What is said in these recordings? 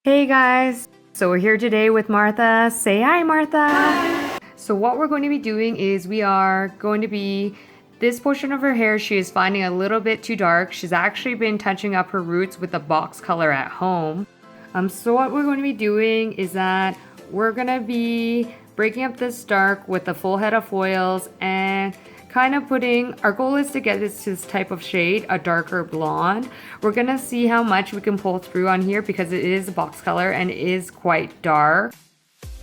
Hey guys, so we're here today with Martha. Say hi, Martha. Hi. So what we're going to be doing is this portion of her hair she is finding a little bit too dark. She's actually been touching up her roots with a box color at home. So what we're going to be doing is that we're going to be breaking up this dark with a full head of foils and our goal is to get this to this type of shade, a darker blonde. We're gonna see how much we can pull through on here because it is a box color and it is quite dark.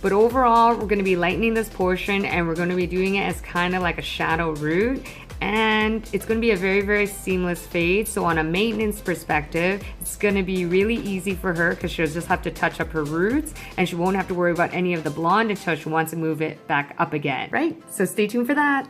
But overall, we're gonna be lightening this portion and we're gonna be doing it as kind of like a shadow root. And it's gonna be a very, very seamless fade. So on a maintenance perspective, it's gonna be really easy for her because she'll just have to touch up her roots and she won't have to worry about any of the blonde until she wants to move it back up again, right? So stay tuned for that.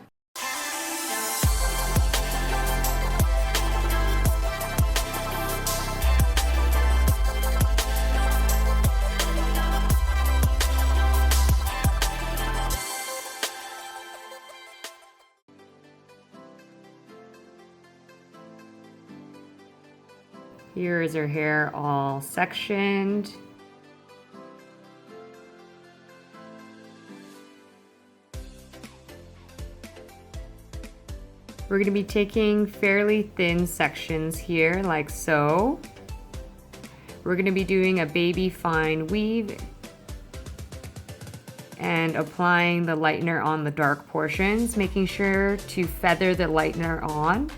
Here is her hair all sectioned. We're going to be taking fairly thin sections here, like so. We're going to be doing a baby fine weave and applying the lightener on the dark portions, making sure to feather the lightener on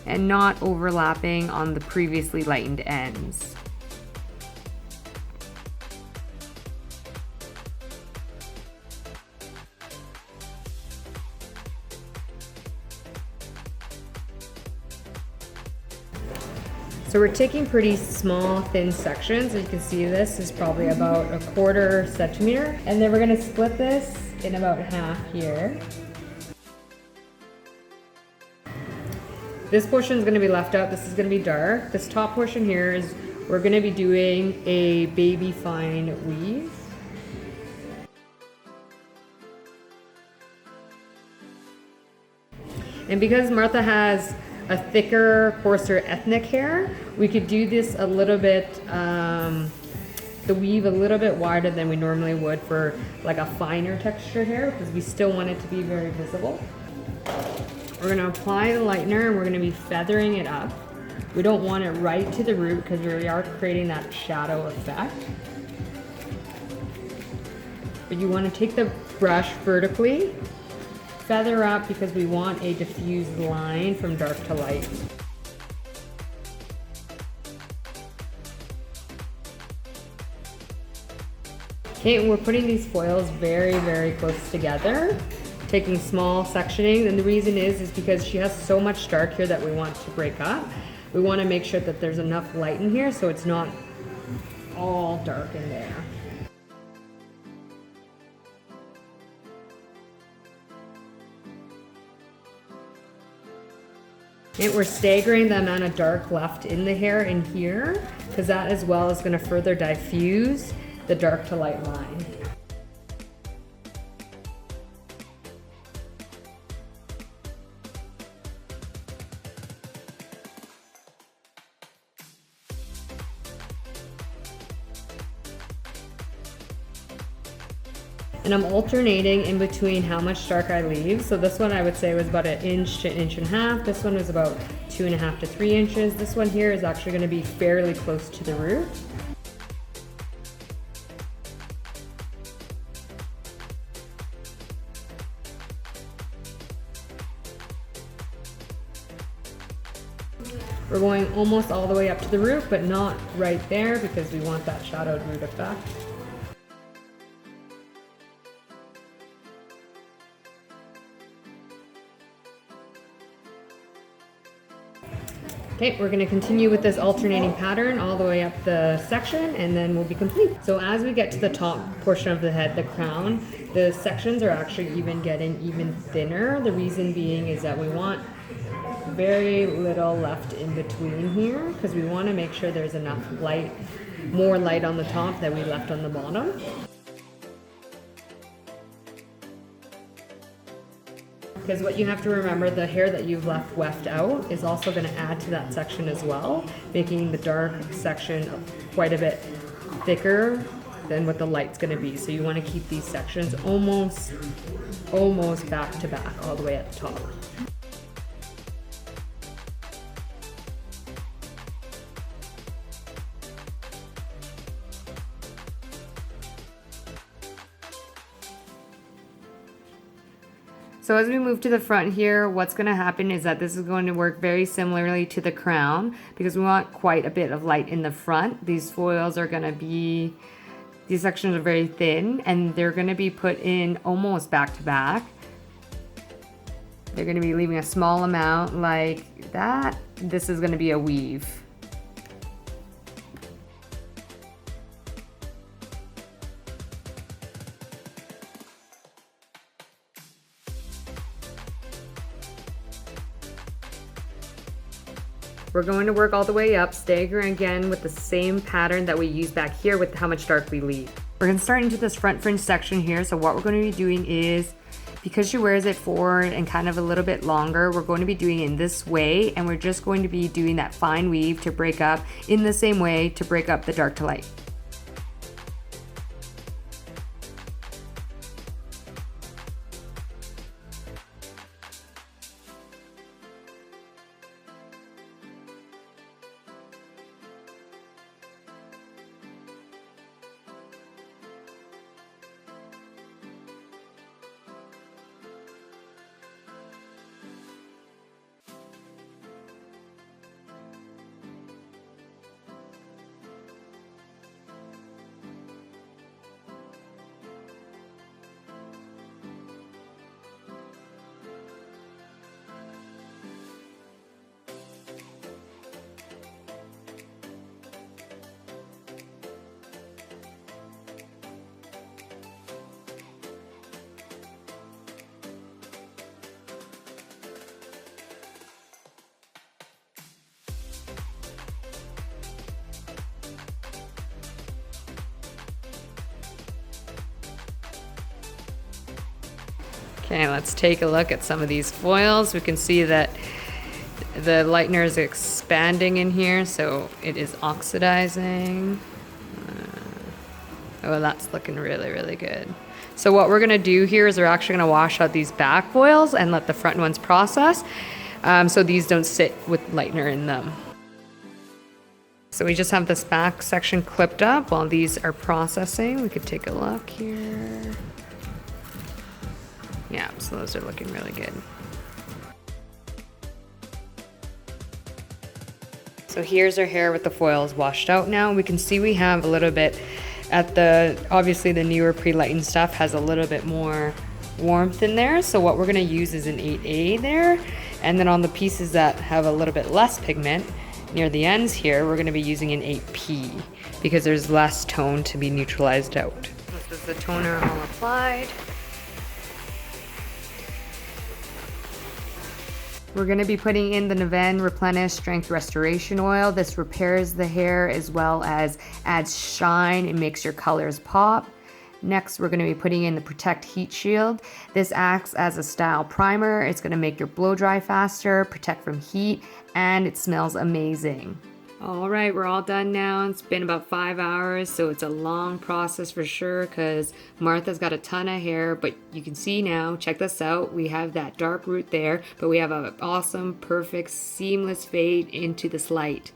and not overlapping on the previously lightened ends. So we're taking pretty small, thin sections. As you can see, this is probably about a 1/4 centimeter. And then we're gonna split this in about half here. This portion is going to be left out. This is going to be dark. This top portion here is we're going to be doing a baby fine weave. And because Martha has a thicker, coarser ethnic hair, we could do this a little bit, the weave a little bit wider than we normally would for like a finer texture hair because we still want it to be very visible. We're going to apply the lightener and we're going to be feathering it up. We don't want it right to the root because we are creating that shadow effect. But you want to take the brush vertically, feather up because we want a diffused line from dark to light. Okay, and we're putting these foils very, very close together, taking small sectioning, and the reason is because she has so much dark here that we want to break up. We want to make sure that there's enough light in here so it's not all dark in there. And we're staggering the amount of dark left in the hair in here because that as well is going to further diffuse the dark to light line. And I'm alternating in between how much dark I leave. So this one I would say was about 1 inch to 1.5 inches. This one was about 2.5 to 3 inches. This one here is actually going to be fairly close to the root. We're going almost all the way up to the root, but not right there because we want that shadowed root effect. Okay, we're going to continue with this alternating pattern all the way up the section and then we'll be complete. So as we get to the top portion of the head, the crown, the sections are actually getting even thinner. The reason being is that we want very little left in between here because we want to make sure there's enough light, more light on the top that we left on the bottom. Because what you have to remember, the hair that you've left weft out is also going to add to that section as well, making the dark section quite a bit thicker than what the light's going to be. So you want to keep these sections almost back to back all the way at the top. So as we move to the front here, what's going to happen is that this is going to work very similarly to the crown because we want quite a bit of light in the front. These foils are going to be, these sections are very thin and they're going to be put in almost back to back. They're going to be leaving a small amount like that. This is going to be a weave. We're going to work all the way up, staggering again with the same pattern that we used back here with how much dark we leave. We're going to start into this front fringe section here. So what we're going to be doing is, because she wears it forward and kind of a little bit longer, we're going to be doing it in this way, and we're just going to be doing that fine weave to break up in the same way to break up the dark to light. Okay, let's take a look at some of these foils. We can see that the lightener is expanding in here, so it is oxidizing. Oh, that's looking really, really good. So what we're gonna do here is we're actually gonna wash out these back foils and let the front ones process, so these don't sit with lightener in them. So we just have this back section clipped up while these are processing. We could take a look here. Yeah, so those are looking really good. So here's our hair with the foils washed out now. We can see we have a little bit at the, obviously the newer pre-lightened stuff has a little bit more warmth in there. So what we're gonna use is an 8A there. And then on the pieces that have a little bit less pigment, near the ends here, we're gonna be using an 8P because there's less tone to be neutralized out. This is the toner all applied. We're going to be putting in the Nven Replenish Strength Restoration Oil. This repairs the hair as well as adds shine and makes your colors pop. Next, we're going to be putting in the Protect Heat Shield. This acts as a style primer. It's going to make your blow dry faster, protect from heat, and it smells amazing. All right, we're all done now. It's been about 5 hours, so it's a long process for sure because Martha's got a ton of hair, but you can see now, check this out, we have that dark root there, but we have an awesome, perfect, seamless fade into this light.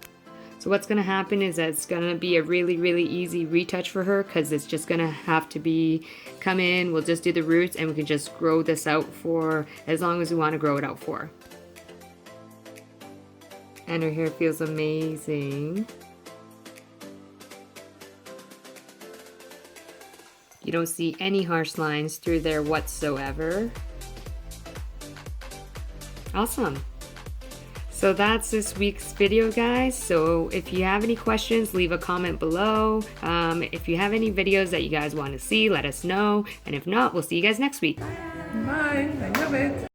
So what's gonna happen is that it's gonna be a really, really easy retouch for her because it's just gonna have to be, come in, we'll just do the roots and we can just grow this out for as long as we wanna grow it out for. And her hair feels amazing. You don't see any harsh lines through there whatsoever. Awesome. So that's this week's video, guys. So if you have any questions, leave a comment below. If you have any videos that you guys want to see, let us know. And if not, we'll see you guys next week. Bye. I love it.